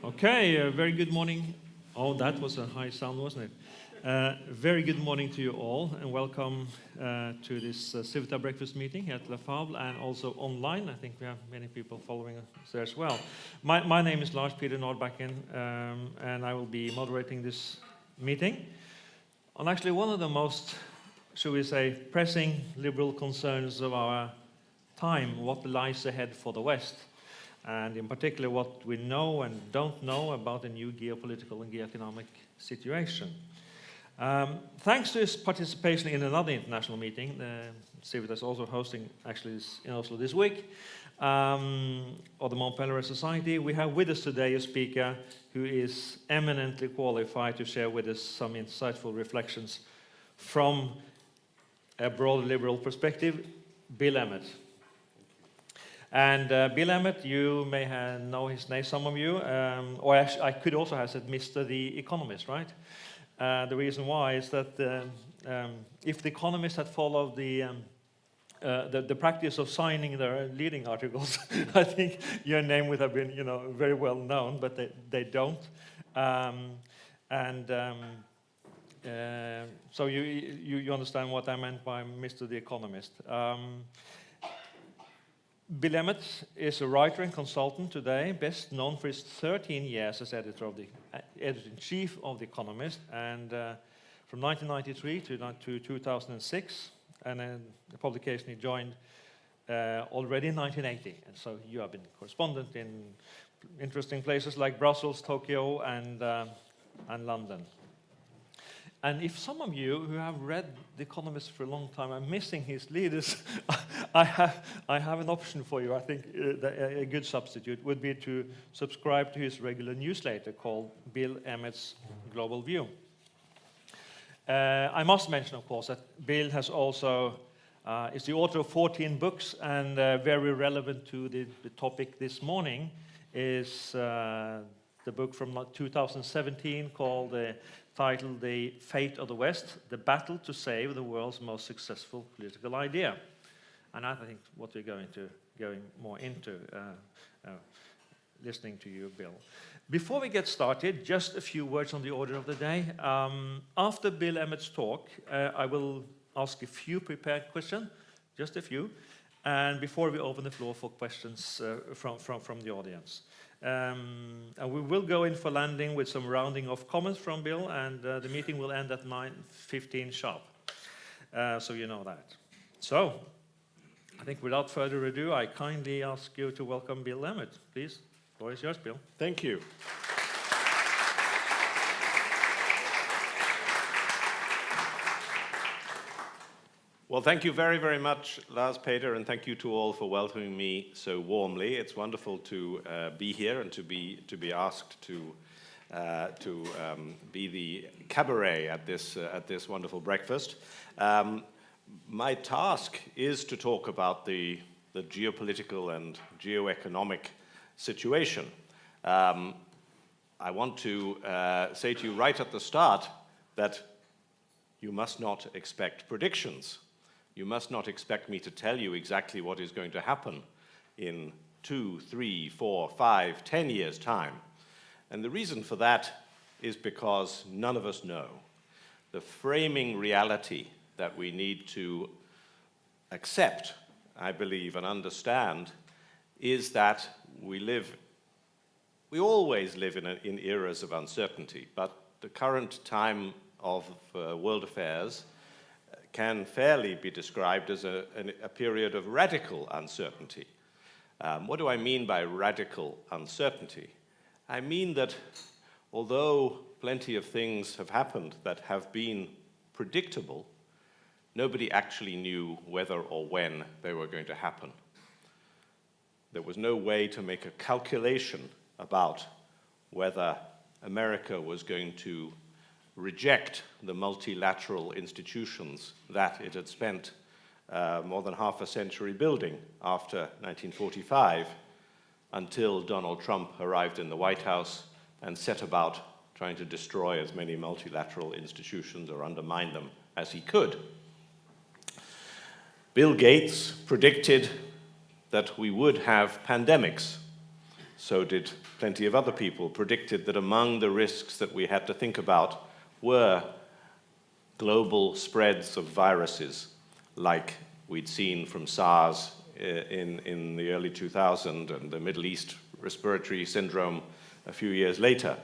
Okay, very good morning. Oh, that was a high sound, wasn't it? Very good morning to you all, and welcome to this Civita breakfast meeting at La Fable, and also online. I think we have many people following us there as well. My name is Lars Peter Nordbakken, and I will be moderating this meeting on actually one of the most, should we say, pressing liberal concerns of our time, what lies ahead for the West. And in particular, what we know and don't know about the new geopolitical and geoeconomic situation. Thanks to his participation in another international meeting, Civita is also hosting actually in Oslo this week, of the Mont Pelerin Society, we have with us today a speaker who is eminently qualified to share with us some insightful reflections from a broad liberal perspective, Bill Emmott. And Bill Emmott, you may know his name, some of you, or I could also have said Mr. The Economist, right? The reason why is that if The Economist had followed the practice of signing their leading articles, I think your name would have been, very well known, but they don't. So you understand what I meant by Mr. The Economist. Bill Emmott is a writer and consultant today, best known for his 13 years as editor-in-chief of The Economist, and from 1993 to 2006, and the publication he joined already in 1980. And so you have been correspondent in interesting places like Brussels, Tokyo, and London. And if some of you who have read The Economist for a long time are missing his leaders, I have an option for you. I think a good substitute would be to subscribe to his regular newsletter called Bill Emmett's Global View. I must mention, of course, that Bill has also is the author of 14 books, and very relevant to the topic this morning is the book from 2017 called titled The Fate of the West, The Battle to Save the World's Most Successful Political Idea. And I think what we're going more into, listening to you, Bill. Before we get started, just a few words on the order of the day. After Bill Emmett's talk, I will ask a few prepared questions, just a few, and before we open the floor for questions from the audience. And we will go in for landing with some rounding off comments from Bill, and the meeting will end at 9:15 sharp. So you know that. So, I think without further ado, I kindly ask you to welcome Bill Emmott. Please, the floor is yours, Bill. Thank you. Well, thank you very, very much, Lars Peter, and thank you to all for welcoming me so warmly. It's wonderful to be here and to be asked to be the cabaret at this wonderful breakfast. My task is to talk about the geopolitical and geoeconomic situation. I want to say to you right at the start that you must not expect predictions. You must not expect me to tell you exactly what is going to happen in 2, 3, 4, 5, 10 years' time. And the reason for that is because none of us know. The framing reality that we need to accept, I believe, and understand is that we always live in eras of uncertainty, but the current time of world affairs can fairly be described as a period of radical uncertainty. What do I mean by radical uncertainty? I mean that although plenty of things have happened that have been predictable, nobody actually knew whether or when they were going to happen. There was no way to make a calculation about whether America was going to reject the multilateral institutions that it had spent more than half a century building after 1945, until Donald Trump arrived in the White House and set about trying to destroy as many multilateral institutions or undermine them as he could. Bill Gates predicted that we would have pandemics. so did plenty of other people, predicted that among the risks that we had to think about were global spreads of viruses, like we'd seen from SARS in the early 2000s and the Middle East respiratory syndrome a few years later.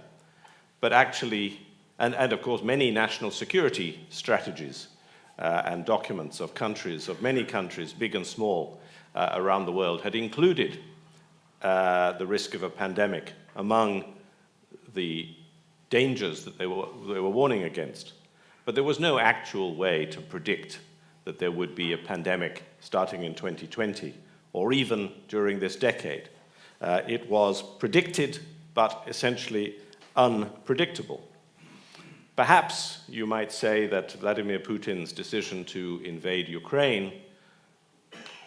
But actually, and of course, many national security strategies and documents of countries, of many countries, big and small, around the world, had included the risk of a pandemic among the dangers that they were warning against. But there was no actual way to predict that there would be a pandemic starting in 2020, or even during this decade. It was predicted, but essentially unpredictable. Perhaps you might say that Vladimir Putin's decision to invade Ukraine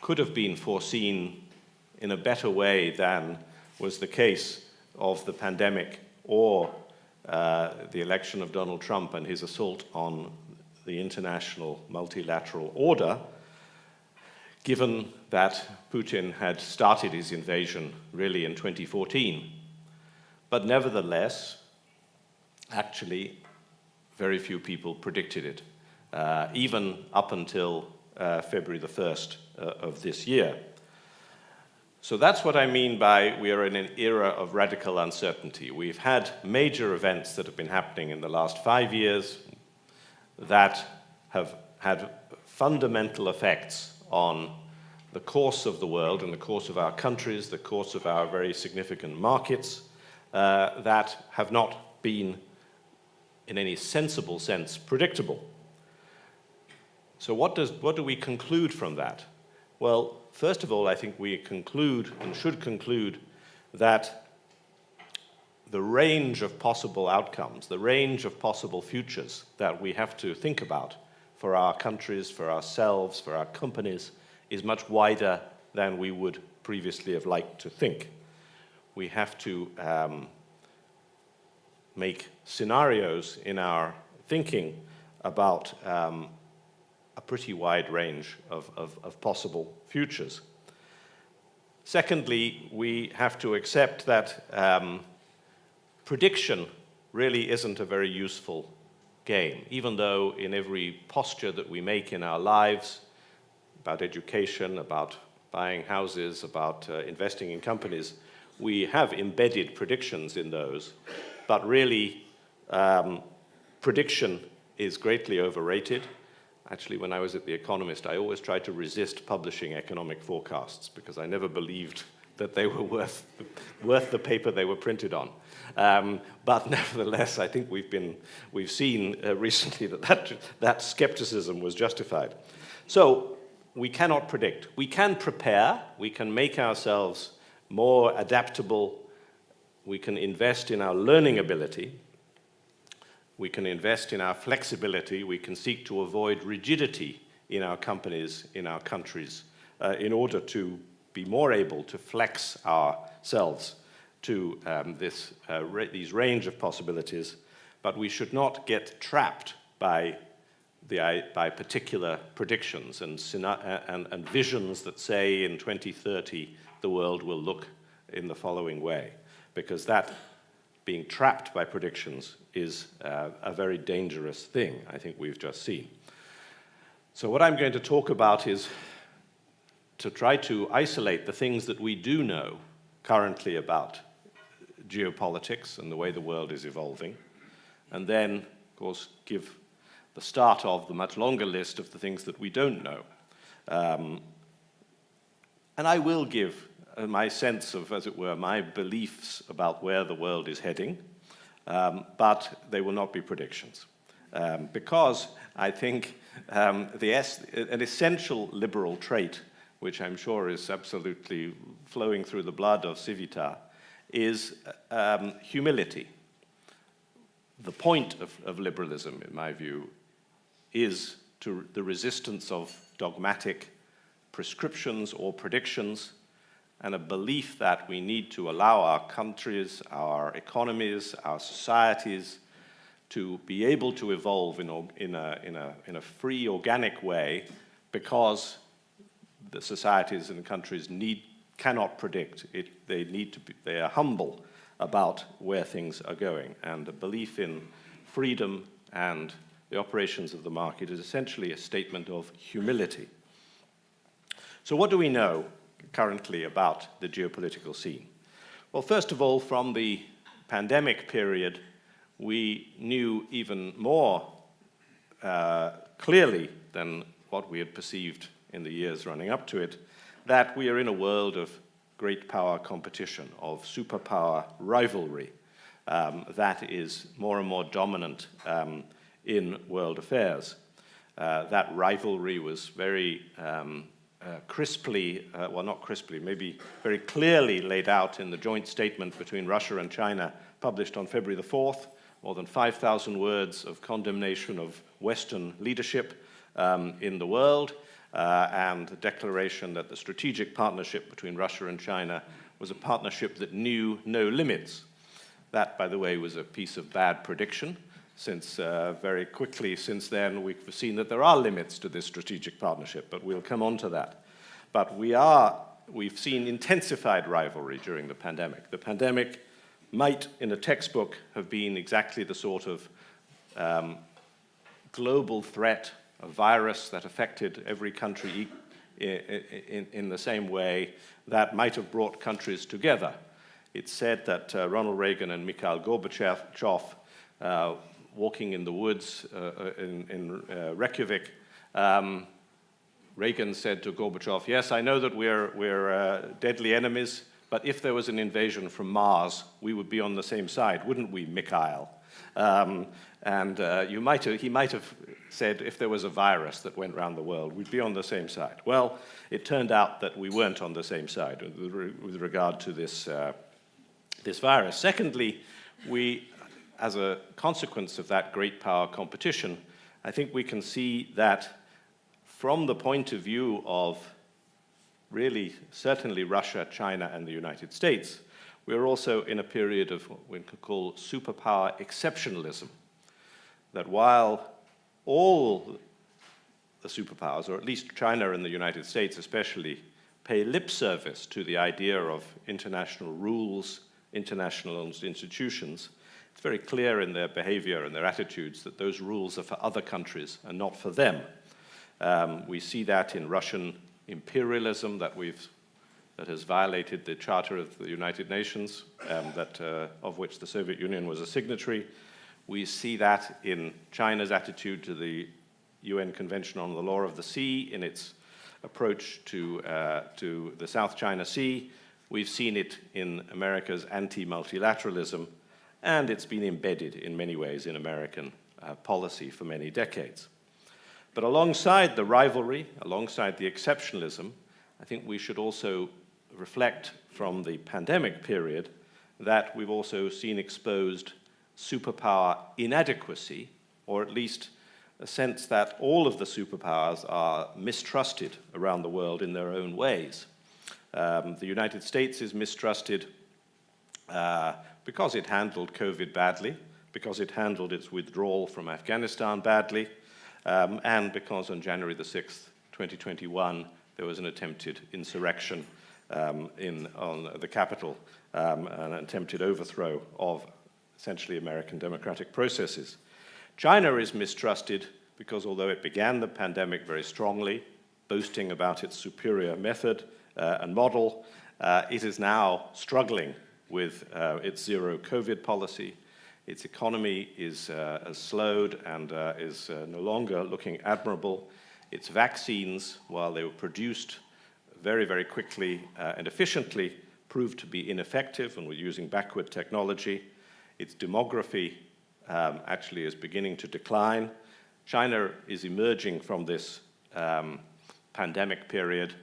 could have been foreseen in a better way than was the case of the pandemic or the election of Donald Trump and his assault on the international multilateral order, given that Putin had started his invasion really in 2014. But nevertheless, actually, very few people predicted it, even up until February the 1st of this year. So that's what I mean by we are in an era of radical uncertainty. We've had major events that have been happening in the last 5 years that have had fundamental effects on the course of the world and the course of our countries, the course of our very significant markets, that have not been, in any sensible sense, predictable. So what do we conclude from that? Well, first of all, I think we conclude and should conclude that the range of possible outcomes, the range of possible futures that we have to think about for our countries, for ourselves, for our companies, is much wider than we would previously have liked to think. We have to make scenarios in our thinking about a pretty wide range of possible futures. Secondly, we have to accept that prediction really isn't a very useful game, even though in every posture that we make in our lives, about education, about buying houses, about investing in companies, we have embedded predictions in those. But really, prediction is greatly overrated. Actually, when I was at The Economist, I always tried to resist publishing economic forecasts because I never believed that they were worth the paper they were printed on. But nevertheless, I think we've seen recently that skepticism was justified. So we cannot predict. We can prepare. We can make ourselves more adaptable. We can invest in our learning ability. We can invest in our flexibility. We can seek to avoid rigidity in our companies, in our countries, in order to be more able to flex ourselves to these range of possibilities. But we should not get trapped by particular predictions and visions that say in 2030 the world will look in the following way, because that being trapped by predictions is a very dangerous thing, I think we've just seen. So what I'm going to talk about is to try to isolate the things that we do know currently about geopolitics and the way the world is evolving, and then, of course, give the start of the much longer list of the things that we don't know. And I will give my sense of, as it were, my beliefs about where the world is heading, but they will not be predictions. Because I think an essential liberal trait, which I'm sure is absolutely flowing through the blood of Civita, is humility. The point of liberalism, in my view, is to the resistance of dogmatic prescriptions or predictions, and a belief that we need to allow our countries, our economies, our societies to be able to evolve in a free, organic way, because the societies and countries need cannot predict. They are humble about where things are going, and a belief in freedom and the operations of the market is essentially a statement of humility. So what do we know currently about the geopolitical scene? Well, first of all, from the pandemic period, we knew even more clearly than what we had perceived in the years running up to it, that we are in a world of great power competition, of superpower rivalry that is more and more dominant in world affairs. That rivalry was very maybe very clearly laid out in the joint statement between Russia and China, published on February the 4th, more than 5,000 words of condemnation of Western leadership in the world, and the declaration that the strategic partnership between Russia and China was a partnership that knew no limits. That, by the way, was a piece of bad prediction, since very quickly since then we've seen that there are limits to this strategic partnership, but we'll come on to that. But we've seen intensified rivalry during the pandemic. The pandemic might, in a textbook, have been exactly the sort of global threat, a virus that affected every country in the same way, that might have brought countries together. It's said that Ronald Reagan and Mikhail Gorbachev, walking in the woods in Reykjavik, Reagan said to Gorbachev, "Yes, I know that we're deadly enemies, but if there was an invasion from Mars, we would be on the same side, wouldn't we, Mikhail?" He might have said, if there was a virus that went around the world, we'd be on the same side. Well, it turned out that we weren't on the same side with regard to this virus. Secondly, as a consequence of that great power competition, I think we can see that from the point of view of really certainly Russia, China, and the United States, we're also in a period of what we could call superpower exceptionalism. That while all the superpowers, or at least China and the United States especially, pay lip service to the idea of international rules, international institutions, it's very clear in their behavior and their attitudes that those rules are for other countries and not for them. We see that in Russian imperialism that has violated the Charter of the United Nations, of which the Soviet Union was a signatory. We see that in China's attitude to the UN Convention on the Law of the Sea, in its approach to the South China Sea. We've seen it in America's anti-multilateralism, and it's been embedded in many ways in American policy for many decades. But alongside the rivalry, alongside the exceptionalism, I think we should also reflect from the pandemic period that we've also seen exposed superpower inadequacy, or at least a sense that all of the superpowers are mistrusted around the world in their own ways. The United States is mistrusted because it handled COVID badly, because it handled its withdrawal from Afghanistan badly, and because on January the 6th, 2021, there was an attempted insurrection on the Capitol, an attempted overthrow of essentially American democratic processes. China is mistrusted because although it began the pandemic very strongly, boasting about its superior method and model, it is now struggling with its zero COVID policy. Its economy has slowed and is no longer looking admirable. Its vaccines, while they were produced very, very quickly and efficiently, proved to be ineffective and were using backward technology. Its demography actually is beginning to decline. China is emerging from this pandemic period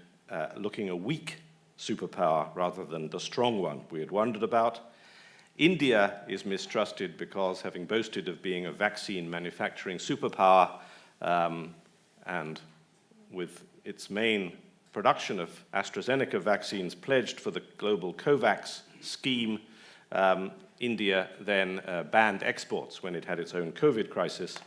looking a weak superpower rather than the strong one we had wondered about. India is mistrusted because, having boasted of being a vaccine manufacturing superpower, and with its main production of AstraZeneca vaccines pledged for the global COVAX scheme, India then banned exports when it had its own COVID crisis.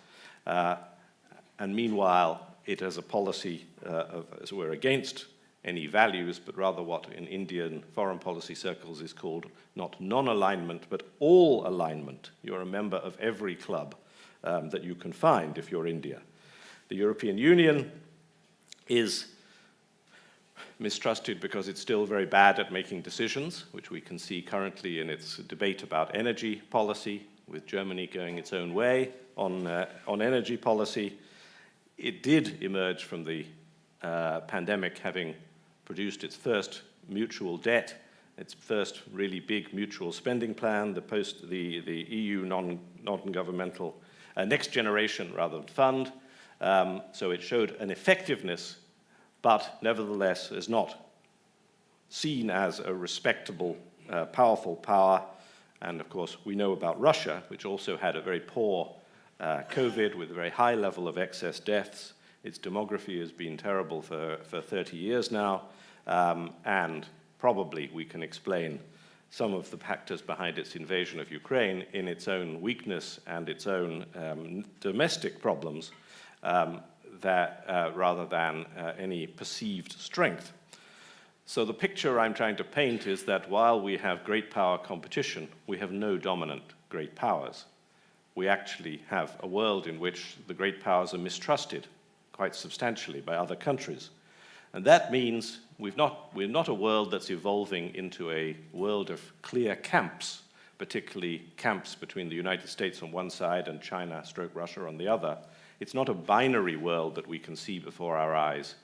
And meanwhile, it has a policy, as it were, against any values, but rather what in Indian foreign policy circles is called not non-alignment, but all alignment. You're a member of every club that you can find if you're India. The European Union is mistrusted because it's still very bad at making decisions, which we can see currently in its debate about energy policy, with Germany going its own way on energy policy. It did emerge from the pandemic having produced its first mutual debt, its first really big mutual spending plan, the EU non-governmental next generation fund. So it showed an effectiveness, but nevertheless is not seen as a respectable, powerful power. And of course, we know about Russia, which also had a very poor COVID with a very high level of excess deaths. Its demography has been terrible for 30 years now, and probably we can explain some of the factors behind its invasion of Ukraine in its own weakness and its own domestic problems, rather than any perceived strength. So the picture I'm trying to paint is that while we have great power competition, we have no dominant great powers. We actually have a world in which the great powers are mistrusted quite substantially by other countries. And that means we're not a world that's evolving into a world of clear camps, particularly camps between the United States on one side and China/Russia on the other. It's not a binary world that we can see before our eyes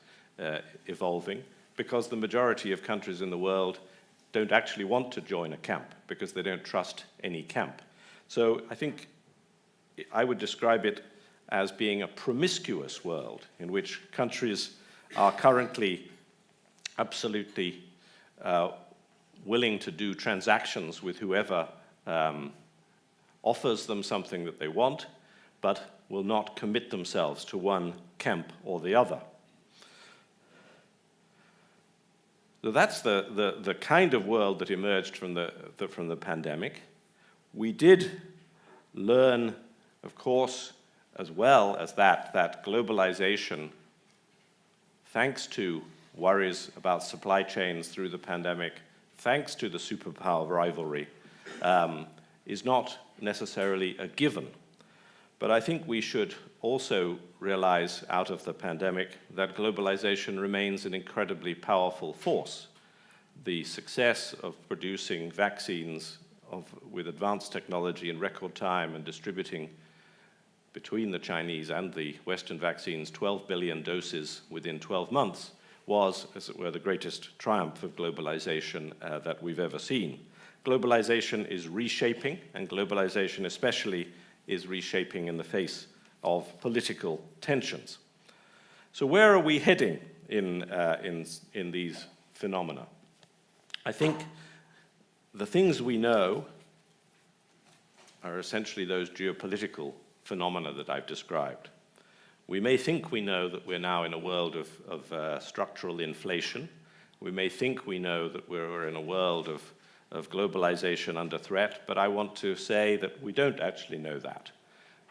evolving, because the majority of countries in the world don't actually want to join a camp because they don't trust any camp. So I think I would describe it as being a promiscuous world in which countries are currently absolutely willing to do transactions with whoever offers them something that they want, but will not commit themselves to one camp or the other. So that's the kind of world that emerged from the pandemic. We did learn, of course, as well as that globalization, thanks to worries about supply chains through the pandemic, thanks to the superpower rivalry, is not necessarily a given. But I think we should also realize out of the pandemic that globalization remains an incredibly powerful force. The success of producing vaccines with advanced technology in record time and distributing between the Chinese and the Western vaccines 12 billion doses within 12 months was, as it were, the greatest triumph of globalization that we've ever seen. Globalization is reshaping, and globalization especially is reshaping in the face of political tensions. So where are we heading in these phenomena? I think the things we know are essentially those geopolitical phenomena that I've described. We may think we know that we're now in a world of structural inflation. We may think we know that we're in a world of globalization under threat, but I want to say that we don't actually know that.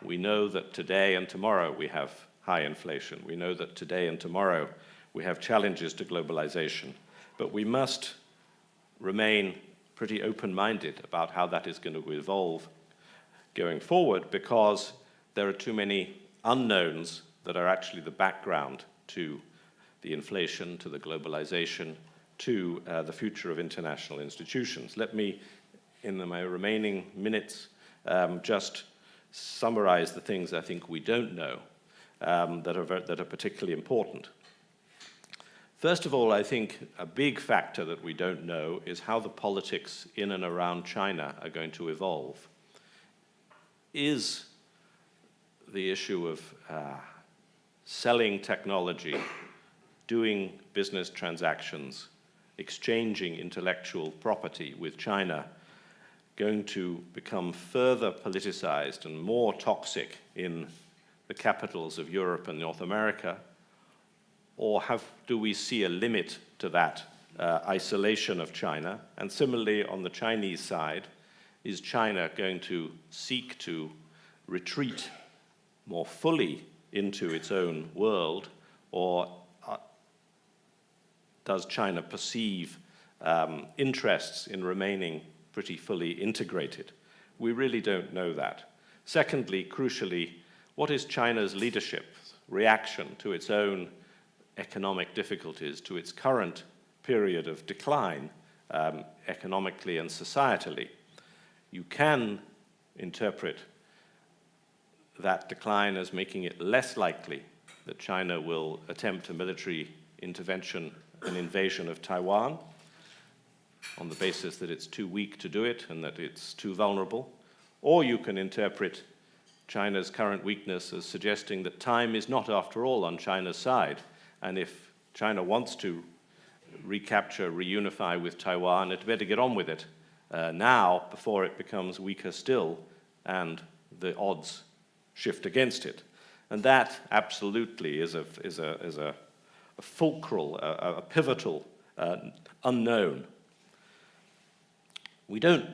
We know that today and tomorrow we have high inflation. We know that today and tomorrow we have challenges to globalization, but we must remain pretty open-minded about how that is going to evolve going forward, because there are too many unknowns that are actually the background to the inflation, to the globalization, to the future of international institutions. Let me, in my remaining minutes, just summarize the things I think we don't know that are particularly important. First of all, I think a big factor that we don't know is how the politics in and around China are going to evolve. Is the issue of selling technology, doing business transactions, exchanging intellectual property with China going to become further politicized and more toxic in the capitals of Europe and North America? Or do we see a limit to that isolation of China? And similarly, on the Chinese side, is China going to seek to retreat more fully into its own world, or does China perceive interests in remaining pretty fully integrated? We really don't know that. Secondly, crucially, what is China's leadership reaction to its own economic difficulties, to its current period of decline, economically and societally? You can interpret that decline as making it less likely that China will attempt a military intervention, an invasion of Taiwan, on the basis that it's too weak to do it and that it's too vulnerable. Or you can interpret China's current weakness as suggesting that time is not, after all, on China's side. And if China wants to recapture, reunify with Taiwan, it better get on with it now before it becomes weaker still and the odds shift against it. And that absolutely is a fulcral, a pivotal unknown. We don't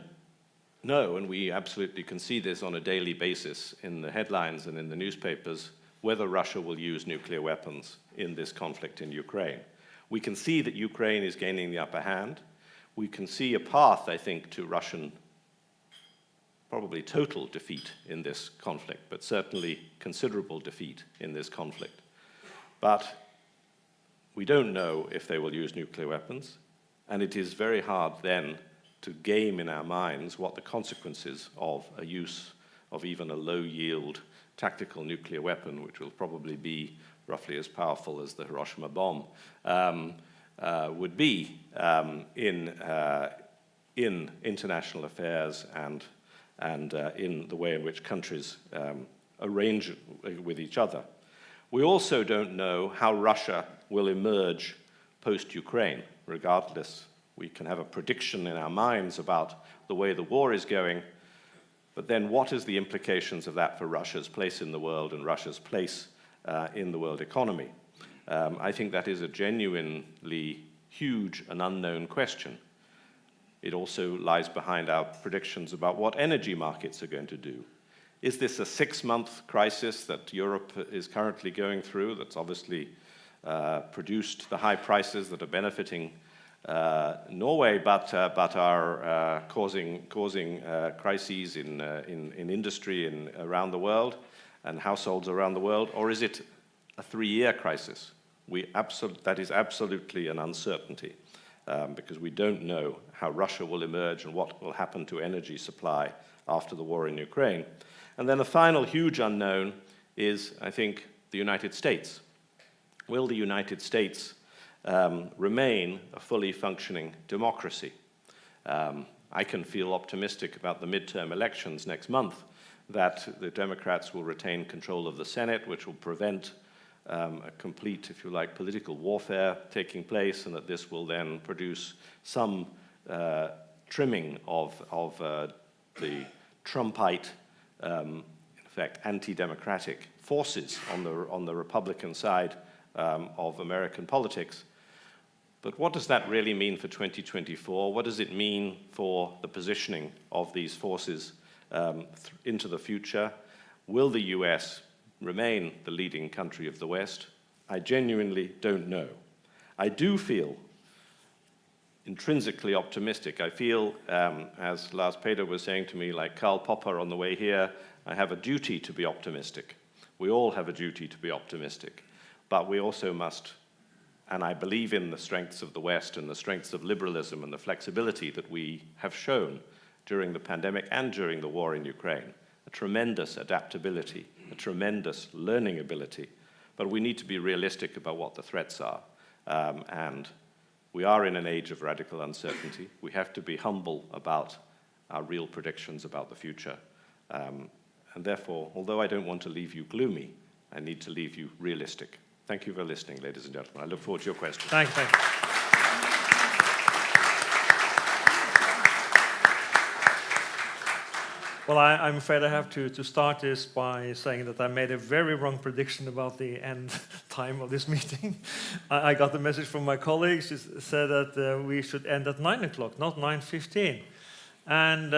know, and we absolutely can see this on a daily basis in the headlines and in the newspapers, whether Russia will use nuclear weapons in this conflict in Ukraine. We can see that Ukraine is gaining the upper hand. We can see a path, I think, to Russian probably total defeat in this conflict, but certainly considerable defeat in this conflict. But we don't know if they will use nuclear weapons, and it is very hard then to game in our minds what the consequences of a use of even a low-yield tactical nuclear weapon, which will probably be roughly as powerful as the Hiroshima bomb, would be in international affairs and in the way in which countries arrange with each other. We also don't know how Russia will emerge post-Ukraine. Regardless, we can have a prediction in our minds about the way the war is going, but then what is the implications of that for Russia's place in the world and Russia's place in the world economy? I think that is a genuinely huge and unknown question. It also lies behind our predictions about what energy markets are going to do. Is this a 6-month crisis that Europe is currently going through that's obviously produced the high prices that are benefiting Norway, but are causing crises in industry around the world and households around the world? Or is it a 3-year crisis? That is absolutely an uncertainty. Because we don't know how Russia will emerge and what will happen to energy supply after the war in Ukraine. And then the final huge unknown is, I think, the United States. Will the United States remain a fully functioning democracy? I can feel optimistic about the midterm elections next month, that the Democrats will retain control of the Senate, which will prevent a complete, if you like, political warfare taking place, and that this will then produce some trimming of the Trumpite, in fact, anti-democratic forces on the Republican side of American politics. But what does that really mean for 2024? What does it mean for the positioning of these forces into the future? Will the US remain the leading country of the West? I genuinely don't know. I do feel intrinsically optimistic. I feel, as Lars Peder was saying to me, like Karl Popper on the way here, I have a duty to be optimistic. We all have a duty to be optimistic. But we also must, and I believe in the strengths of the West and the strengths of liberalism and the flexibility that we have shown during the pandemic and during the war in Ukraine, a tremendous adaptability, a tremendous learning ability, but we need to be realistic about what the threats are. And we are in an age of radical uncertainty. We have to be humble about our real predictions about the future. And therefore, although I don't want to leave you gloomy, I need to leave you realistic. Thank you for listening, ladies and gentlemen. I look forward to your questions. Thank you. Well, I'm afraid I have to start this by saying that I made a very wrong prediction about the end time of this meeting. I got the message from my colleagues. It said that we should end at 9 o'clock, not 9:15. And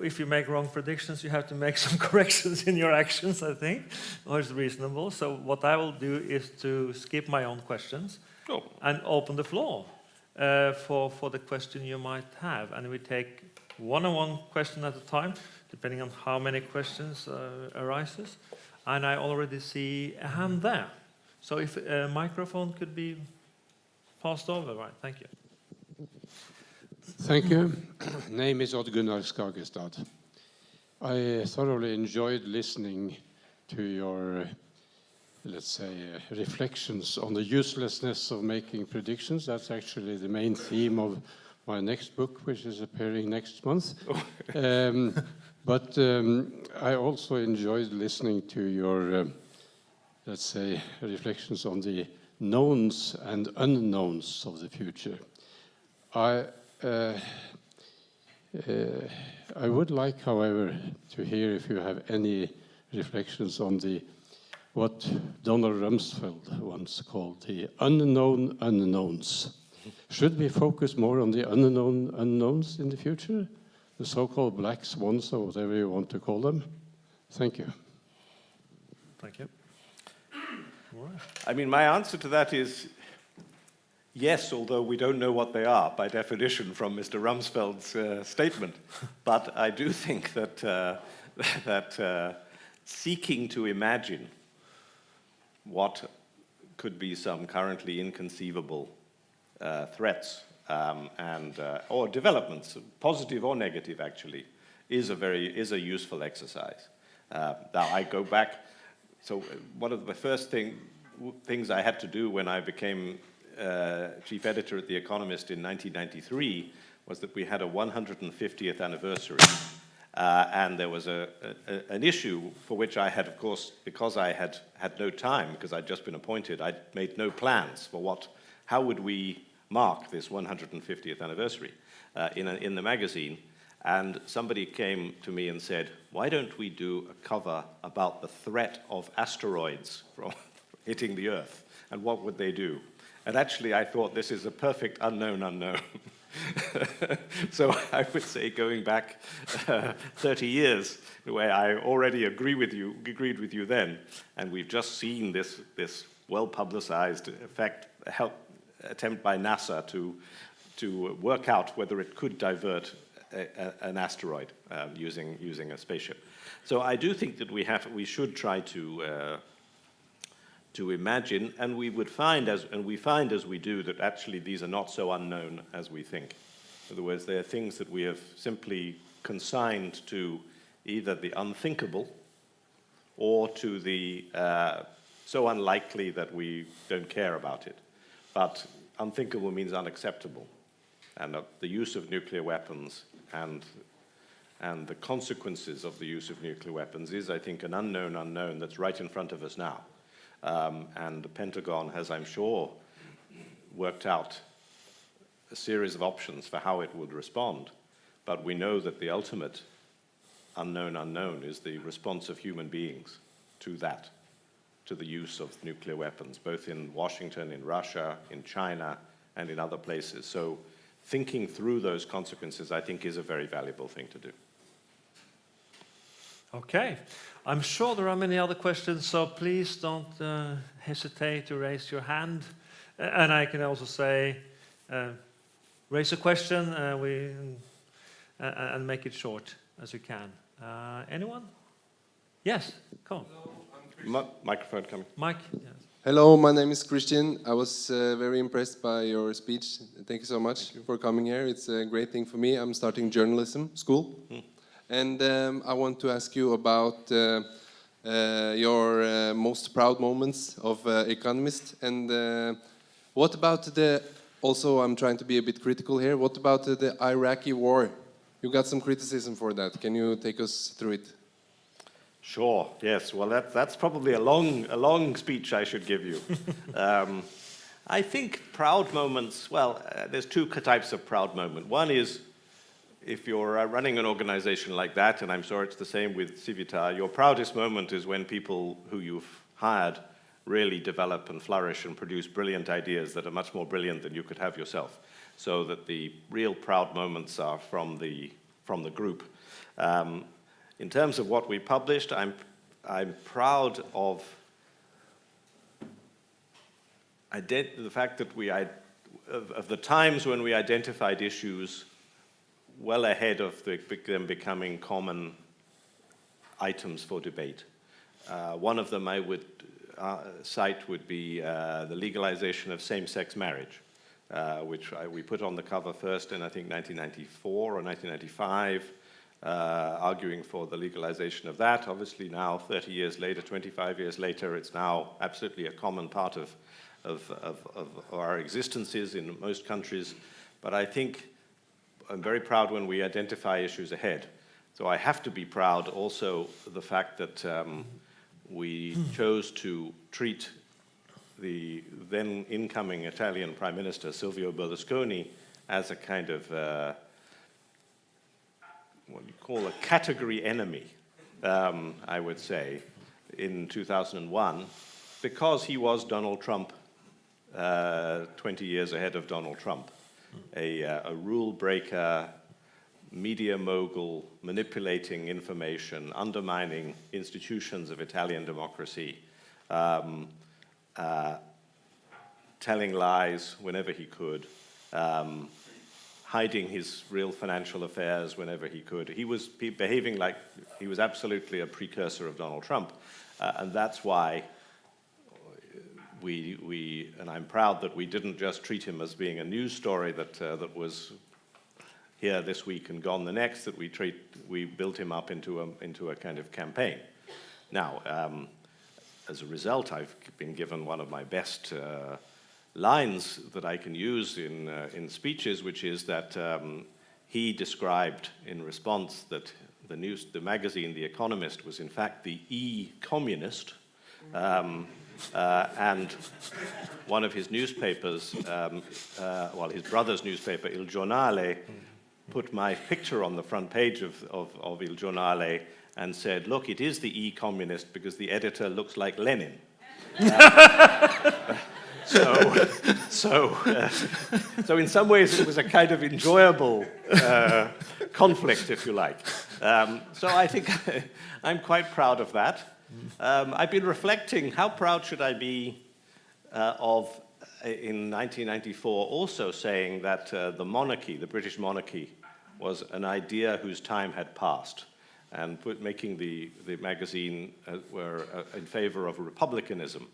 if you make wrong predictions, you have to make some corrections in your actions, I think, or it's reasonable. So what I will do is to skip my own questions Oh. and open the floor for the question you might have. And we take one-on-one question at a time, depending on how many questions arises. And I already see a hand there. So if a microphone could be passed over, right? Thank you. Thank you. Name is Odd Gunnar Skagestad. I thoroughly enjoyed listening to your, let's say, reflections on the uselessness of making predictions. That's actually the main theme of my next book, which is appearing next month. But I also enjoyed listening to your, let's say, reflections on the knowns and unknowns of the future. I would like, however, to hear if you have any reflections on what Donald Rumsfeld once called the unknown unknowns. Should we focus more on the unknown unknowns in the future? The so-called black swans, or whatever you want to call them? Thank you. Thank you. All right. I mean, my answer to that is yes, although we don't know what they are by definition from Mr. Rumsfeld's statement. But I do think that seeking to imagine what could be some currently inconceivable threats or developments, positive or negative, actually, is a useful exercise. Now I go back. So one of the first things I had to do when I became chief editor at The Economist in 1993 was that we had a 150th anniversary, and there was an issue for which I had, of course, because I had no time, because I'd just been appointed, I'd made no plans for how would we mark this 150th anniversary in the magazine. And somebody came to me and said, why don't we do a cover about the threat of asteroids from hitting the Earth, and what would they do? And actually, I thought this is a perfect unknown. So I would say, going back 30 years, in a way I already agreed with you then, and we've just seen this well-publicized attempt by NASA to work out whether it could divert an asteroid using a spaceship. So I do think that we should try to imagine, and we find as we do that actually these are not so unknown as we think. In other words, they are things that we have simply consigned to either the unthinkable or to the so unlikely that we don't care about it. But unthinkable means unacceptable, and the use of nuclear weapons and the consequences of the use of nuclear weapons is, I think, an unknown that's right in front of us now. And the Pentagon has, I'm sure, worked out a series of options for how it would respond. But we know that the ultimate unknown is the response of human beings to the use of nuclear weapons, both in Washington, in Russia, in China, and in other places. So thinking through those consequences, I think, is a very valuable thing to do. Okay. I'm sure there are many other questions, so please don't hesitate to raise your hand. And I can also say, raise a question and make it short as you can. Anyone? Yes, come on. Hello, microphone coming. Mike? Yes. Hello, my name is Christian. I was very impressed by your speech. Thank you so much for coming here. It's a great thing for me. I'm starting journalism school. And I want to ask you about your most proud moments of Economist. And what about also I'm trying to be a bit critical here, what about the Iraqi War? You got some criticism for that. Can you take us through it? Sure, yes. Well, that's probably a long speech I should give you. I think proud moments, well, there's two types of proud moment. One is if you're running an organization like that, and I'm sure it's the same with Civitas, your proudest moment is when people who you've hired really develop and flourish and produce brilliant ideas that are much more brilliant than you could have yourself. So that the real proud moments are from the group. In terms of what we published, I'm proud of the fact that of the times when we identified issues well ahead of them becoming common items for debate. One of them I would cite would be the legalization of same-sex marriage, which we put on the cover first in, I think, 1994 or 1995, arguing for the legalization of that. Obviously now, 30 years later, 25 years later, it's now absolutely a common part of our existences in most countries. But I think I'm very proud when we identify issues ahead. So I have to be proud also of the fact that we chose to treat the then incoming Italian Prime Minister, Silvio Berlusconi, as a kind of what you call a category enemy, I would say, in 2001, because he was Donald Trump, 20 years ahead of Donald Trump, a rule breaker, media mogul, manipulating information, undermining institutions of Italian democracy, telling lies whenever he could, hiding his real financial affairs whenever he could. He was behaving like he was absolutely a precursor of Donald Trump, and that's why and I'm proud that we didn't just treat him as being a news story that was here this week and gone the next, that we built him up into a kind of campaign. Now, as a result, I've been given one of my best lines that I can use in speeches, which is that he described in response that the magazine, The Economist, was in fact the e-communist, and one of his newspapers, his brother's newspaper, Il Giornale, put my picture on the front page of Il Giornale and said, look, it is the e-communist because the editor looks like Lenin. So in some ways it was a kind of enjoyable conflict, if you like. So I think I'm quite proud of that. I've been reflecting, how proud should I be in 1994, also saying that the monarchy, the British monarchy, was an idea whose time had passed, and making the magazine were in favor of republicanism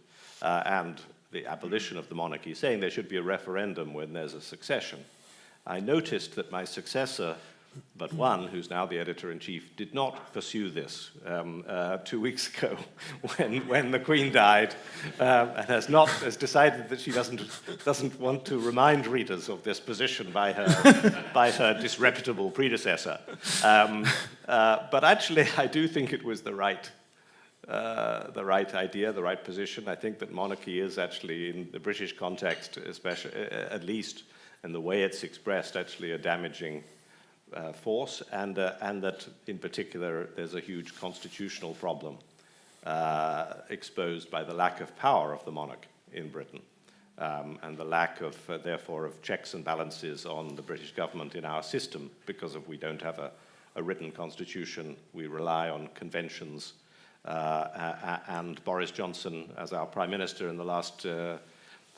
and the abolition of the monarchy, saying there should be a referendum when there's a succession. I noticed that my successor, but one, who's now the editor-in-chief, did not pursue this 2 weeks ago when the Queen died, and has decided that she doesn't want to remind readers of this position by her disreputable predecessor. But actually, I do think it was the right idea, the right position. I think that monarchy is actually, in the British context, especially, at least in the way it's expressed, actually a damaging force, and that in particular there's a huge constitutional problem exposed by the lack of power of the monarch in Britain, and the lack of, therefore, of checks and balances on the British government in our system, because we don't have a written constitution. We rely on conventions, and Boris Johnson, as our Prime Minister in the last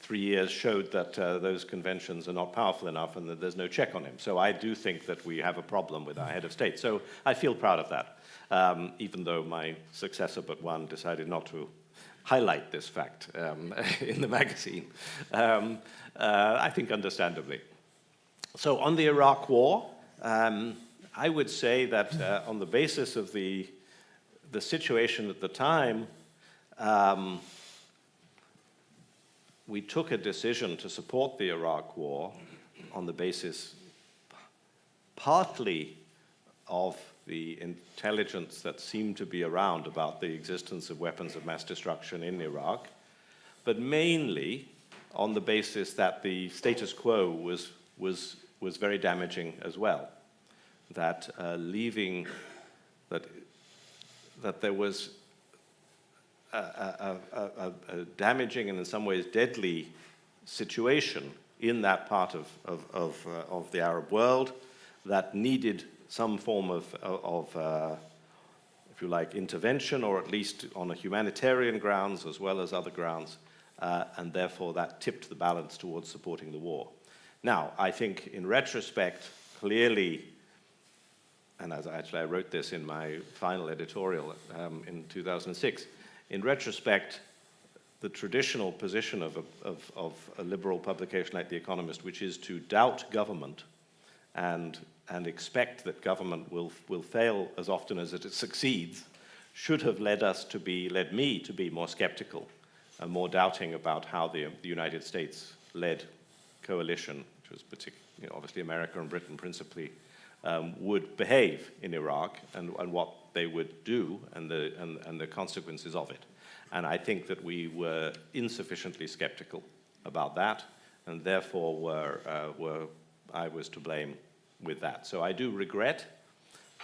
3 years, showed that those conventions are not powerful enough and that there's no check on him. So I do think that we have a problem with our head of state. So I feel proud of that, even though my successor, but one, decided not to highlight this fact in the magazine, I think understandably. So on the Iraq War, I would say that on the basis of the situation at the time, we took a decision to support the Iraq War on the basis partly of the intelligence that seemed to be around about the existence of weapons of mass destruction in Iraq, but mainly on the basis that the status quo was very damaging as well. That that there was a damaging and in some ways deadly situation in that part of the Arab world that needed some form of if you like, intervention, or at least on a humanitarian grounds as well as other grounds. and therefore that tipped the balance towards supporting the war. Now, I think in retrospect, clearly, and as I wrote this in my final editorial in 2006, in retrospect, the traditional position of a liberal publication like The Economist, which is to doubt government and expect that government will fail as often as it succeeds, should have led me to be more skeptical and more doubting about how the United States-led coalition, which was particularly, obviously America and Britain principally, would behave in Iraq and what they would do and the consequences of it. And I think that we were insufficiently skeptical about that, and therefore I was to blame with that. So I do regret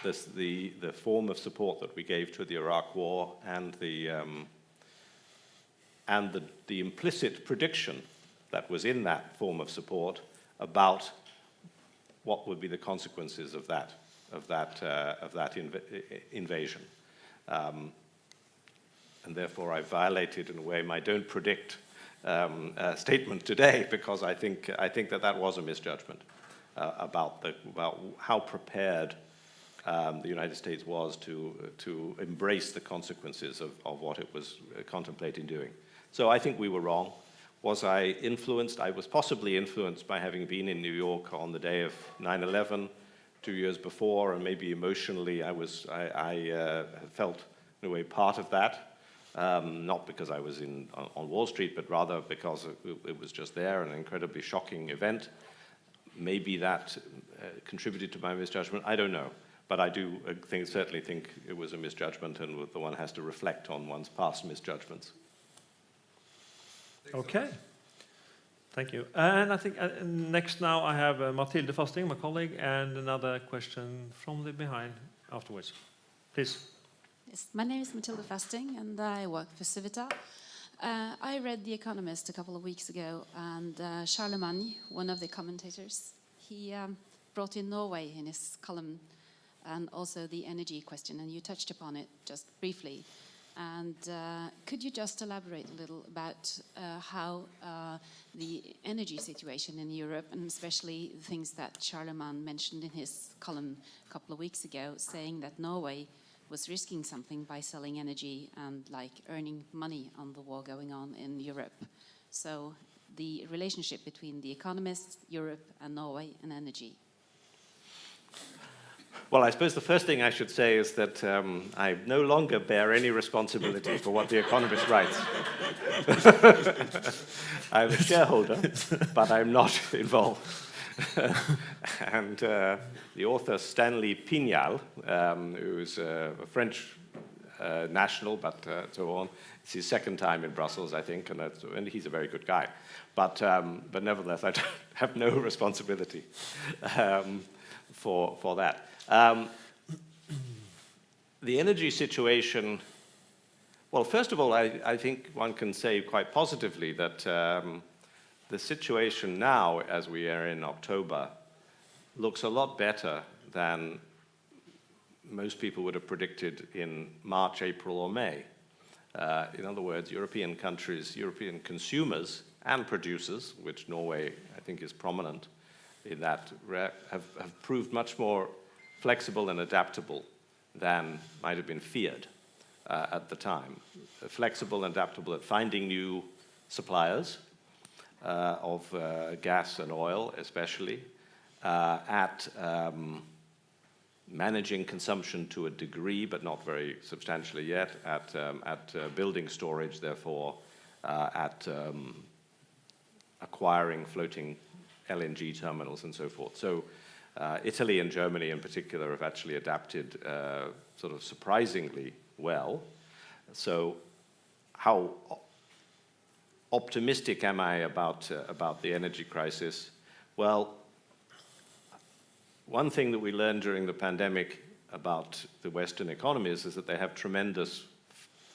the form of support that we gave to the Iraq War and the implicit prediction that was in that form of support about what would be the consequences of that invasion. And therefore I violated, in a way, my don't predict statement today, because I think that was a misjudgment about how prepared the United States was to embrace the consequences of what it was contemplating doing. So I think we were wrong. Was I influenced? I was possibly influenced by having been in New York on the day of 9/11 2 years before, and maybe emotionally I felt, in a way, part of that. Not because I was on Wall Street, but rather because it was just there, an incredibly shocking event. Maybe that contributed to my misjudgment. I don't know. But I do certainly think it was a misjudgment, and the one has to reflect on one's past misjudgments. Okay. Thank you. And I think next now I have Mathilde Fasting, my colleague, and another question from the behind afterwards. Please. Yes, my name is Mathilde Fasting, and I work for Civita. I read The Economist a couple of weeks ago, and Charlemagne, one of the commentators, he brought in Norway in his column, and also the energy question, and you touched upon it just briefly. And could you just elaborate a little about how the energy situation in Europe, and especially the things that Charlemagne mentioned in his column a couple of weeks ago, saying that Norway was risking something by selling energy and earning money on the war going on in Europe. So the relationship between The Economist, Europe, and Norway and energy. Well, I suppose the first thing I should say is that I no longer bear any responsibility for what The Economist writes. I'm a shareholder, but I'm not involved. And the author Stanley Pignal, who's a French national, but so on, it's his second time in Brussels, I think, and he's a very good guy. But nevertheless, I have no responsibility for that. The energy situation, well, first of all, I think one can say quite positively that the situation now, as we are in October, looks a lot better than most people would have predicted in March, April, or May. In other words, European countries, European consumers and producers, which Norway, I think, is prominent in that, have proved much more flexible and adaptable than might have been feared at the time. Flexible and adaptable at finding new suppliers of gas and oil, especially, at managing consumption to a degree, but not very substantially yet, at building storage, therefore, at acquiring floating LNG terminals and so forth. So Italy and Germany in particular have actually adapted sort of surprisingly well. So how optimistic am I about the energy crisis? Well, one thing that we learned during the pandemic about the Western economies is that they have tremendous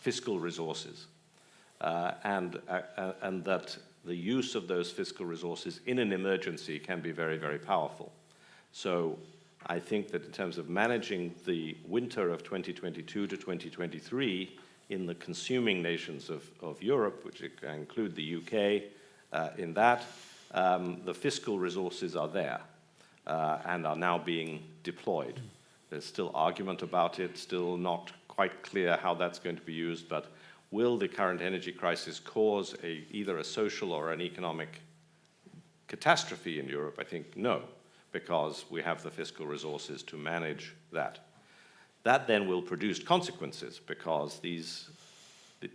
fiscal resources, and that the use of those fiscal resources in an emergency can be very, very powerful. So I think that in terms of managing the winter of 2022 to 2023, in the consuming nations of Europe, which include the UK in that, the fiscal resources are there and are now being deployed. There's still argument about it, still not quite clear how that's going to be used, but will the current energy crisis cause either a social or an economic catastrophe in Europe? I think no, because we have the fiscal resources to manage that. That then will produce consequences, because the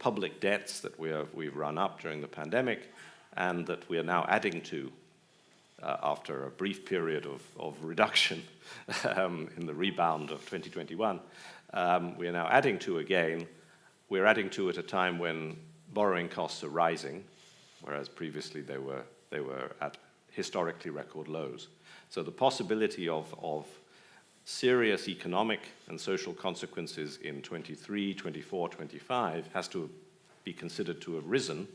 public debts that we've run up during the pandemic and that we are now adding to after a brief period of reduction in the rebound of 2021, we are now adding to again. We're adding to at a time when borrowing costs are rising, whereas previously they were at historically record lows. So the possibility of serious economic and social consequences in 23, 24, 25 has to be considered to have risen,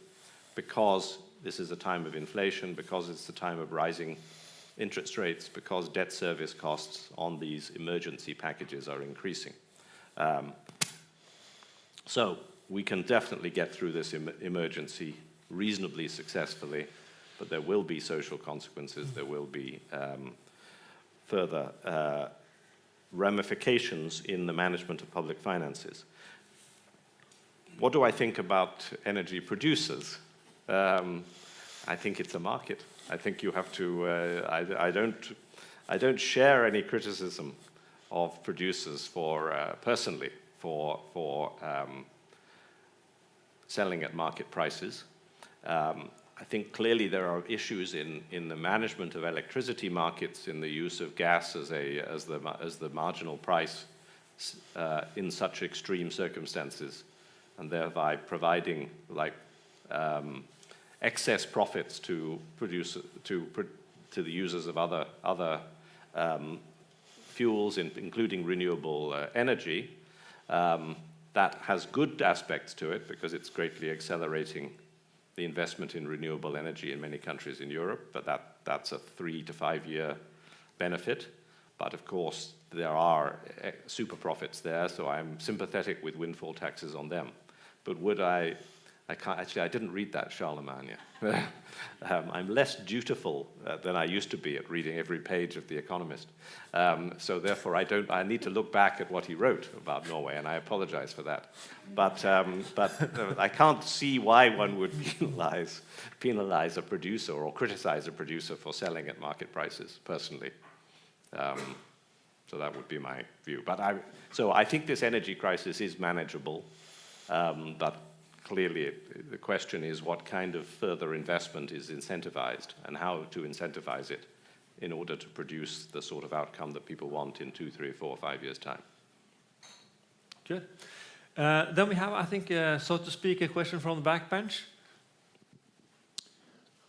because this is a time of inflation, because it's the time of rising interest rates, because debt service costs on these emergency packages are increasing. So we can definitely get through this emergency reasonably successfully, but there will be social consequences, there will be further ramifications in the management of public finances. What do I think about energy producers? I think it's a market. I think you have to. I don't share any criticism of producers personally for selling at market prices. I think clearly there are issues in the management of electricity markets, in the use of gas as the marginal price in such extreme circumstances, and thereby providing excess profits to the users of other fuels, including renewable energy. That has good aspects to it, because it's greatly accelerating the investment in renewable energy in many countries in Europe, but that's a 3 to 5 year benefit. But of course, there are super profits there, so I'm sympathetic with windfall taxes on them. But would I can't, actually, I didn't read that Charlemagne. I'm less dutiful than I used to be at reading every page of The Economist. So therefore, I need to look back at what he wrote about Norway, and I apologize for that. But I can't see why one would penalize a producer or criticize a producer for selling at market prices, personally. So that would be my view. So I think this energy crisis is manageable, but clearly, the question is what kind of further investment is incentivized and how to incentivize it in order to produce the sort of outcome that people want in 2, 3, 4, 5 years' time. Good. Then we have, I think, so to speak, a question from the back bench.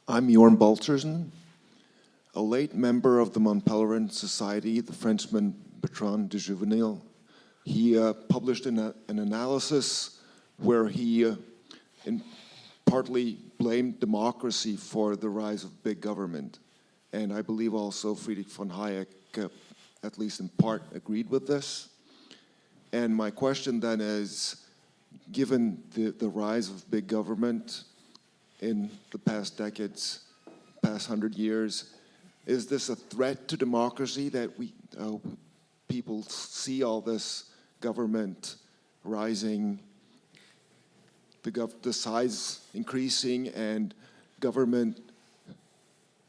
I'm Jorn Baltersen, a late member of the Mont Pelerin Society, the Frenchman Bertrand de Juvenil. He published an analysis where he partly blamed democracy for the rise of big government. And I believe also Friedrich von Hayek, at least in part, agreed with this. And my question then is, given the rise of big government in the past decades, past 100 years, is this a threat to democracy that people see all this government rising, the size increasing, and government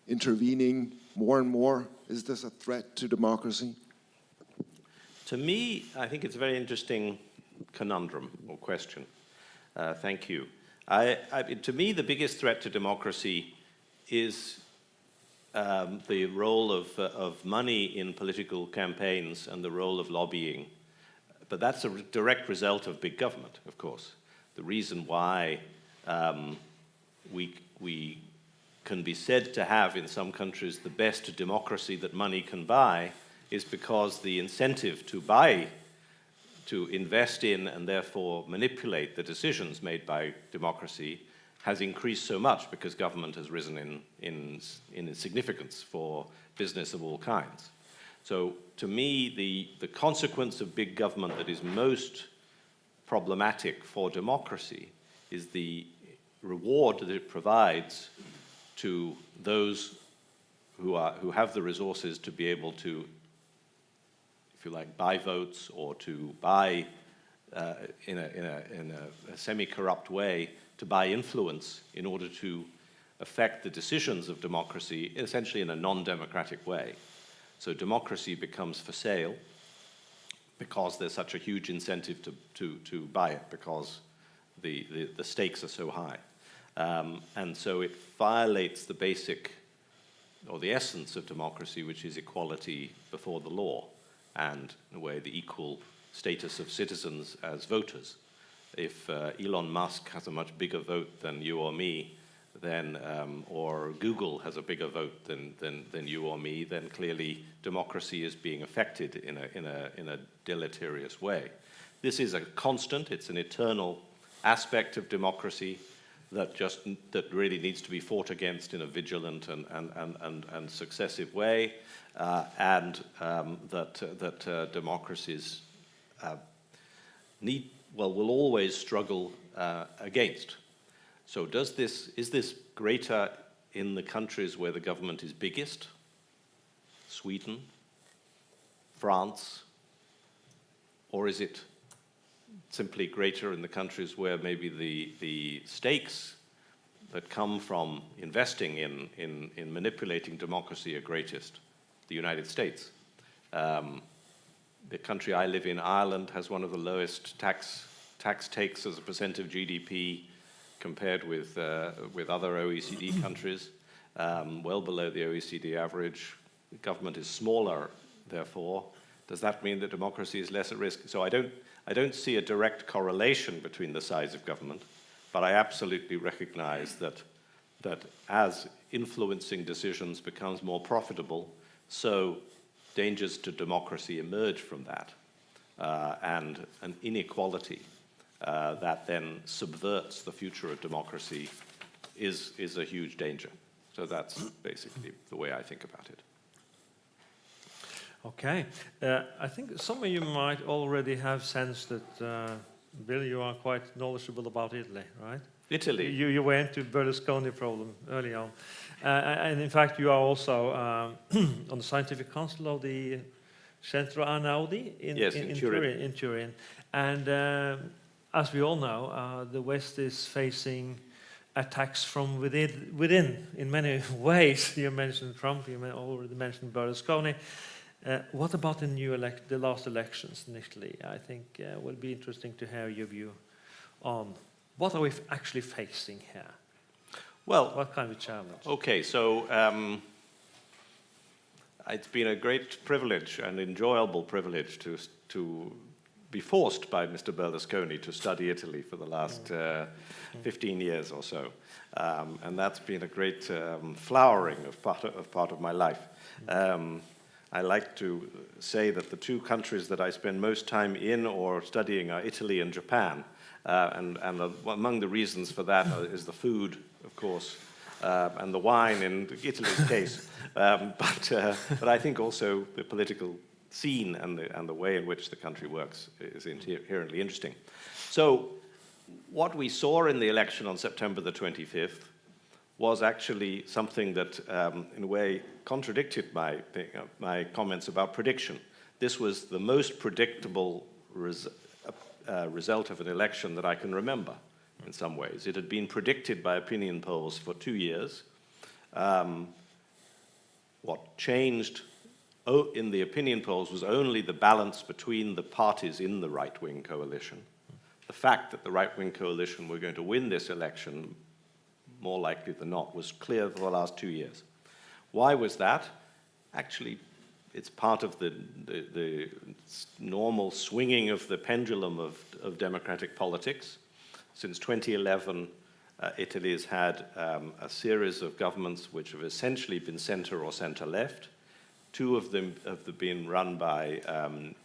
intervening more and more? Is this a threat to democracy? To me, I think it's a very interesting conundrum or question. Thank you. To me, the biggest threat to democracy is the role of money in political campaigns and the role of lobbying. But that's a direct result of big government, of course. The reason why we can be said to have in some countries the best democracy that money can buy is because the incentive to invest in and therefore manipulate the decisions made by democracy has increased so much because government has risen in significance for business of all kinds. So to me, the consequence of big government that is most problematic for democracy is the reward that it provides to those who have the resources to be able to, if you like, buy votes or to buy in a semi-corrupt way, to buy influence in order to affect the decisions of democracy, essentially in a non-democratic way. So democracy becomes for sale because there's such a huge incentive to buy it, because the stakes are so high. And so it violates the basic, or the essence of democracy, which is equality before the law, and in a way the equal status of citizens as voters. If Elon Musk has a much bigger vote than you or me, then, or Google has a bigger vote than you or me, then clearly democracy is being affected in a deleterious way. This is a constant, it's an eternal aspect of democracy that really needs to be fought against in a vigilant and successive way, and that democracies will always struggle against. So is this greater in the countries where the government is biggest? Sweden, France, or is it simply greater in the countries where maybe the stakes that come from investing in manipulating democracy are greatest? The United States. The country I live in, Ireland, has one of the lowest tax takes as a percent of GDP compared with other OECD countries, well below the OECD average. The government is smaller, therefore. Does that mean that democracy is less at risk? So I don't see a direct correlation between the size of government, but I absolutely recognize that as influencing decisions becomes more profitable, so dangers to democracy emerge from that, and an inequality that then subverts the future of democracy is a huge danger. So that's basically the way I think about it. Okay. I think some of you might already have sensed that, Bill, you are quite knowledgeable about Italy, right? Italy. You went to Berlusconi problem early on. And in fact, you are also on the scientific council of the Centro Anaudi in Turin. And as we all know, the West is facing attacks from within in many ways. You mentioned Trump, you already mentioned Berlusconi. What about the last elections in Italy? I think it will be interesting to hear your view on what are we actually facing here? Well, what kind of challenge? Okay, so it's been a great privilege, an enjoyable privilege to be forced by Mr. Berlusconi to study Italy for the last 15 years or so. And that's been a great flowering of part of my life. I like to say that the two countries that I spend most time in or studying are Italy and Japan. And among the reasons for that is the food, of course, and the wine in Italy's case. But I think also the political scene and the way in which the country works is inherently interesting. So what we saw in the election on September the 25th was actually something that, in a way, contradicted my comments about prediction. This was the most predictable result of an election that I can remember, in some ways. It had been predicted by opinion polls for 2 years. What changed in the opinion polls was only the balance between the parties in the right-wing coalition. The fact that the right-wing coalition were going to win this election, more likely than not, was clear for the last 2 years. Why was that? Actually, it's part of the normal swinging of the pendulum of democratic politics. Since 2011, Italy has had a series of governments which have essentially been center or center-left. Two of them have been run by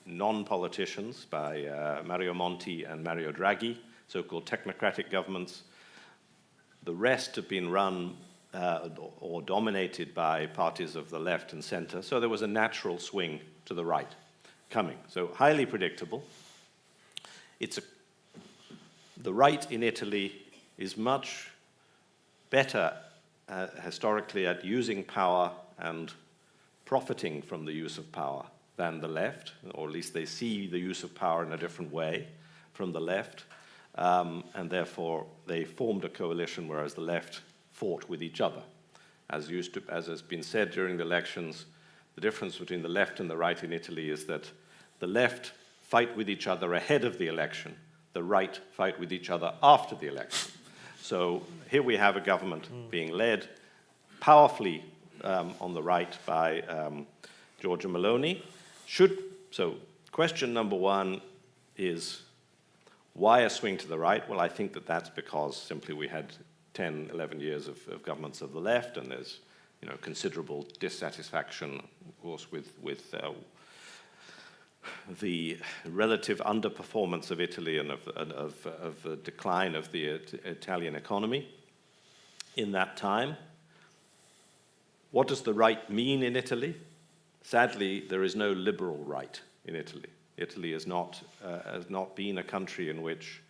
non-politicians, by Mario Monti and Mario Draghi, so-called technocratic governments. The rest have been run or dominated by parties of the left and center, so there was a natural swing to the right coming. So highly predictable. It's the right in Italy is much better historically at using power and profiting from the use of power than the left, or at least they see the use of power in a different way from the left, and therefore they formed a coalition, whereas the left fought with each other. As has been said during the elections, the difference between the left and the right in Italy is that the left fight with each other ahead of the election, the right fight with each other after the election. So here we have a government being led powerfully on the right by Giorgia Meloni. So question number one is, why a swing to the right? Well, I think that that's because simply we had 10, 11 years of governments of the left, and there's considerable dissatisfaction, of course, with the relative underperformance of Italy and of the decline of the Italian economy in that time. What does the right mean in Italy? Sadly, there is no liberal right in Italy. Italy has not been a country in which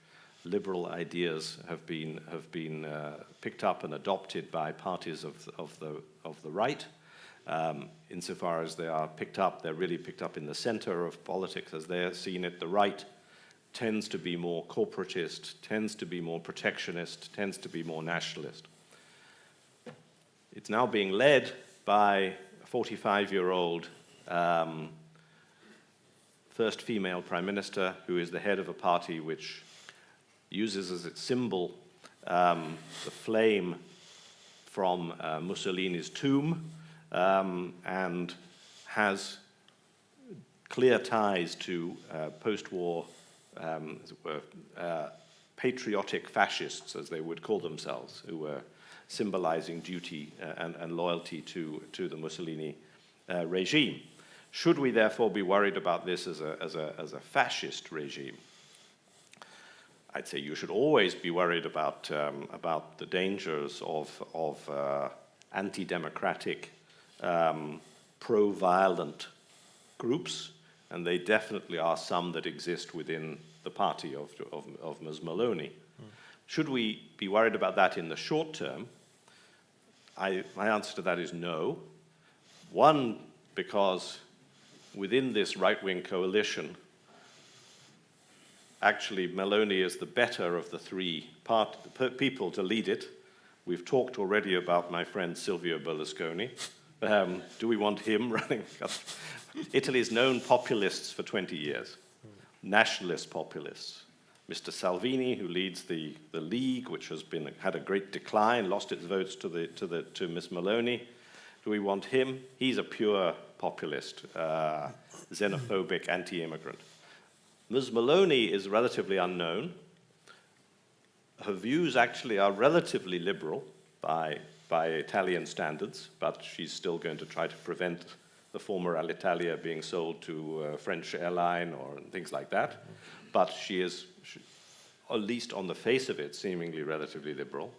liberal ideas have been picked up and adopted by parties of the right. Insofar as they are picked up, they're really picked up in the center of politics as they're seen it. The right tends to be more corporatist, tends to be more protectionist, tends to be more nationalist. It's now being led by a 45-year-old first female prime minister who is the head of a party which uses as its symbol the flame from Mussolini's tomb, and has clear ties to post-war patriotic fascists, as they would call themselves, who were symbolizing duty and loyalty to the Mussolini regime. Should we therefore be worried about this as a fascist regime? I'd say you should always be worried about the dangers of anti-democratic, pro-violent groups, and they definitely are some that exist within the party of Ms. Meloni. Should we be worried about that in the short term? My answer to that is no. One, because within this right-wing coalition, actually Meloni is the better of the three people to lead it. We've talked already about my friend Silvio Berlusconi. Do we want him running? Italy has known populists for 20 years, nationalist populists. Mr. Salvini, who leads the League, which has had a great decline, lost its votes to Ms. Meloni. Do we want him? He's a pure populist, xenophobic, anti-immigrant. Ms. Meloni is relatively unknown. Her views actually are relatively liberal by Italian standards, but she's still going to try to prevent the former Alitalia being sold to a French airline or things like that. But she is, at least on the face of it, seemingly relatively liberal.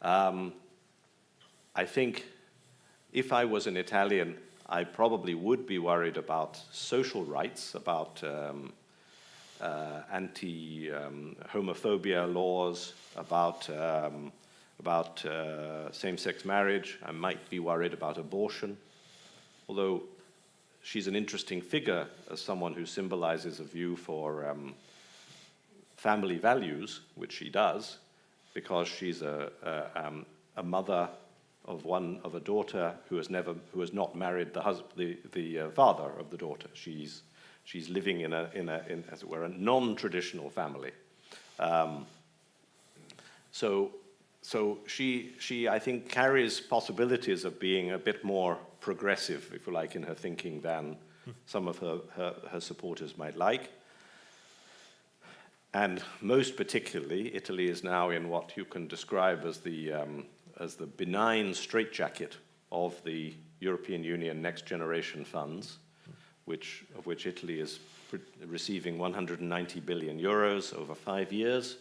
I think if I was an Italian, I probably would be worried about social rights, about anti-homophobia laws, about same-sex marriage. I might be worried about abortion, although she's an interesting figure as someone who symbolizes a view for family values, which she does, because she's a mother of a daughter who has not married the father of the daughter. She's living in as it were, a non-traditional family. So she I think carries possibilities of being a bit more progressive, if you like, in her thinking than some of her supporters might like. And most particularly, Italy is now in what you can describe as the benign straitjacket of the European Union Next Generation funds, of which Italy is receiving 190 billion euros over 5 years.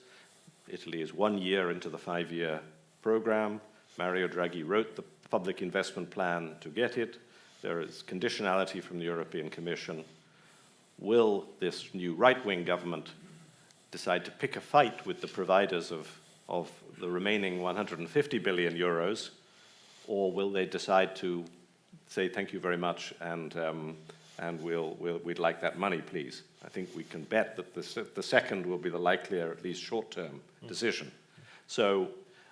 Italy is 1 year into the 5-year program. Mario Draghi wrote the public investment plan to get it. There is conditionality from the European Commission. Will this new right-wing government decide to pick a fight with the providers of the remaining 150 billion euros, or will they decide to say thank you very much and we'd like that money, please? I think we can bet that the second will be the likelier, at least short-term decision. So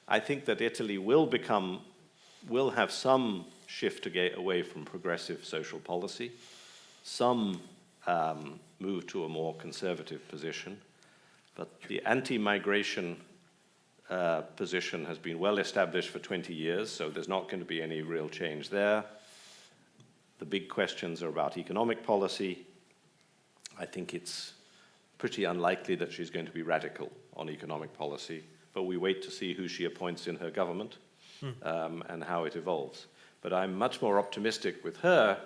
I think that Italy will have some shift away from progressive social policy, some move to a more conservative position, but the anti-migration position has been well established for 20 years, so there's not going to be any real change there. The big questions are about economic policy. I think it's pretty unlikely that she's going to be radical on economic policy, but we wait to see who she appoints in her government and how it evolves. But I'm much more optimistic with her,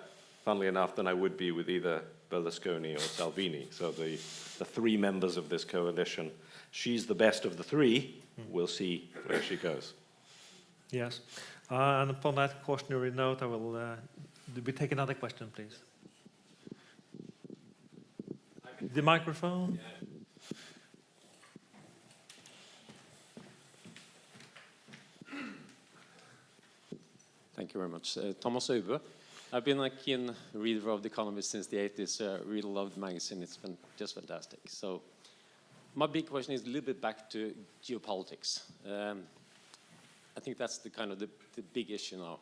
funnily enough, than I would be with either Berlusconi or Salvini. So the three members of this coalition, she's the best of the three. We'll see where she goes. Yes. And upon that cautionary note, I will we take another question, please. The microphone. Thank you very much. Thomas Øyve. I've been a keen reader of The Economist since the 80s. Really loved the magazine. It's been just fantastic. So my big question is a little bit back to geopolitics. I think that's the kind of the big issue now.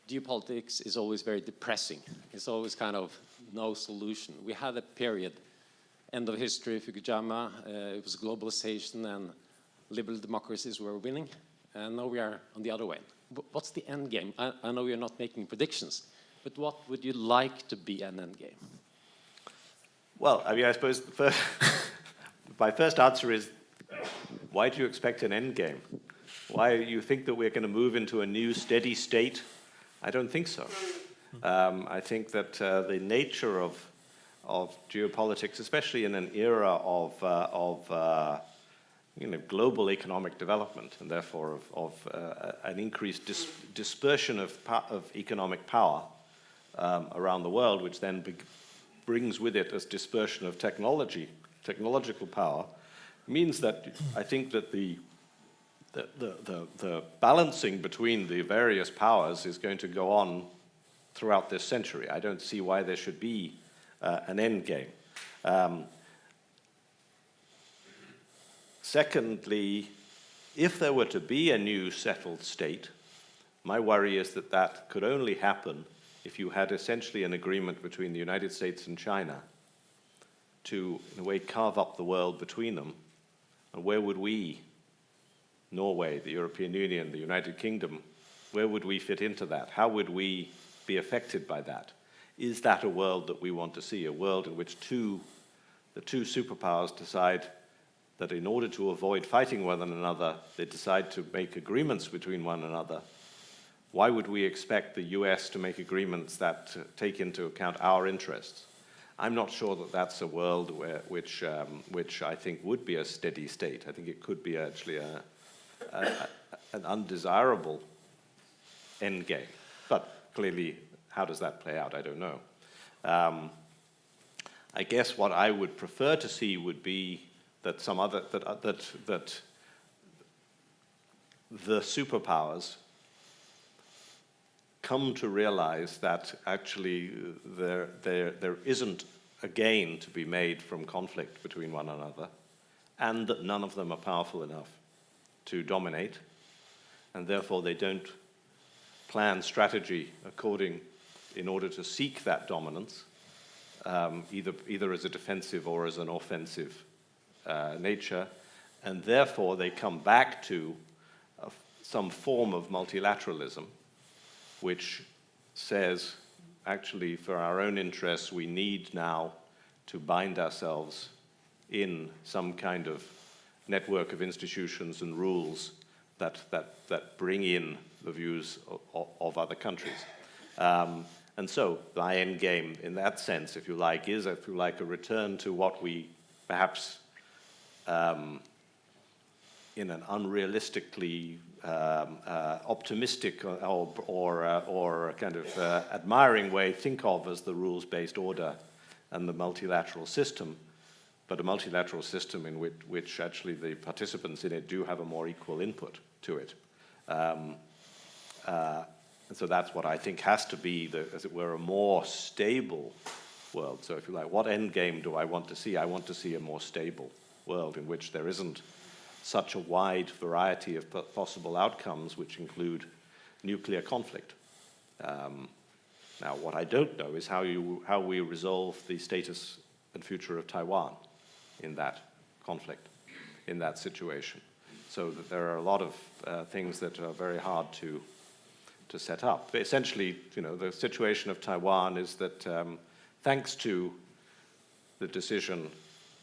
Geopolitics is always very depressing. It's always kind of no solution. We had a period, end of history, Fukuyama, it was globalization and liberal democracies were winning, and now we are on the other way. What's the end game? I know you're not making predictions, but what would you like to be an end game? Well, I mean, I suppose my first answer is, why do you expect an end game? Why you think that we're going to move into a new steady state? I don't think so. I think that the nature of geopolitics, especially in an era of global economic development, and therefore of an increased dispersion of economic power around the world, which then brings with it a dispersion of technological power, means that I think that the balancing between the various powers is going to go on throughout this century. I don't see why there should be an end game. Secondly, if there were to be a new settled state, my worry is that that could only happen if you had essentially an agreement between the United States and China to, in a way, carve up the world between them. And where would we, Norway, the European Union, the United Kingdom, where would we fit into that? How would we be affected by that? Is that a world that we want to see, a world in which the two superpowers decide that in order to avoid fighting one another, they decide to make agreements between one another? Why would we expect the US to make agreements that take into account our interests? I'm not sure that that's a world which I think would be a steady state. I think it could be actually an undesirable end game. But clearly, how does that play out? I don't know. I guess what I would prefer to see would be that that the superpowers come to realize that actually there isn't a gain to be made from conflict between one another, and that none of them are powerful enough to dominate, and therefore they don't plan strategy in order to seek that dominance, either as a defensive or as an offensive nature, and therefore they come back to some form of multilateralism, which says, actually, for our own interests, we need now to bind ourselves in some kind of network of institutions and rules that bring in the views of other countries. And so my end game, in that sense, if you like, is, if you like, a return to what we perhaps, in an unrealistically optimistic or kind of admiring way, think of as the rules-based order and the multilateral system, but a multilateral system in which actually the participants in it do have a more equal input to it. And so that's what I think has to be, as it were, a more stable world. So if you like, what end game do I want to see? I want to see a more stable world in which there isn't such a wide variety of possible outcomes, which include nuclear conflict. Now, what I don't know is how we resolve the status and future of Taiwan in that conflict, in that situation. So that there are a lot of things that are very hard to set up. But essentially, the situation of Taiwan is that thanks to the decision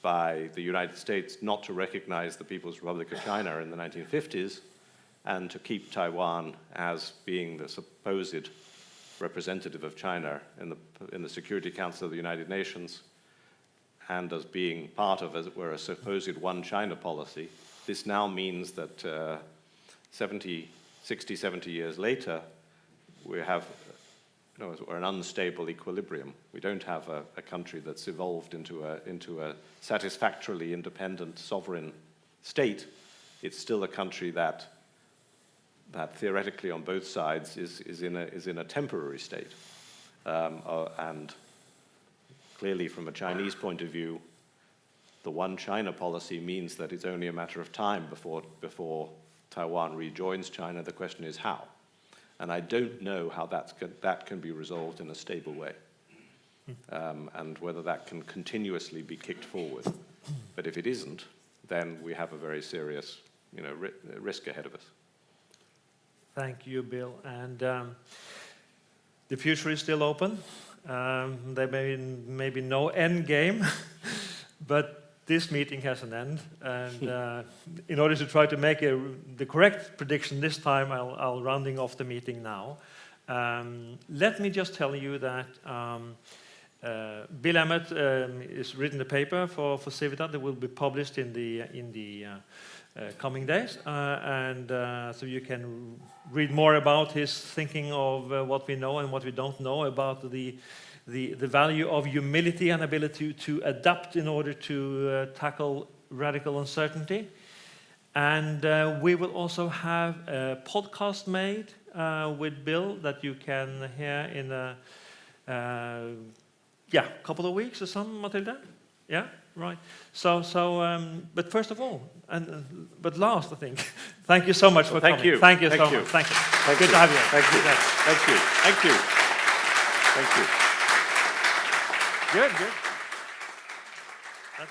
by the United States not to recognize the People's Republic of China in the 1950s and to keep Taiwan as being the supposed representative of China in the Security Council of the United Nations and as being part of, as it were, a supposed one China policy, this now means that 60, 70 years later, we have an unstable equilibrium. We don't have a country that's evolved into a satisfactorily independent sovereign state. It's still a country that theoretically on both sides is in a temporary state. And clearly from a Chinese point of view, the one China policy means that it's only a matter of time before Taiwan rejoins China. The question is how. And I don't know how that can be resolved in a stable way, and whether that can continuously be kicked forward. But if it isn't, then we have a very serious risk ahead of us. Thank you, Bill. And the future is still open. There may be no end game, but this meeting has an end. And in order to try to make the correct prediction this time, I'll rounding off the meeting now. Let me just tell you that Bill Emmott is written a paper for Civita that will be published in the coming days, and so you can read more about his thinking of what we know and what we don't know about the value of humility and ability to adapt in order to tackle radical uncertainty. And we will also have a podcast made with Bill that you can hear in a couple of weeks or something, Matilda? Yeah, right. So, but first of all, but last, I think, thank you so much for coming. Thank you so much. Thank you. Good to have you. Thank you. Thank you. Thank you. Thank you. Good.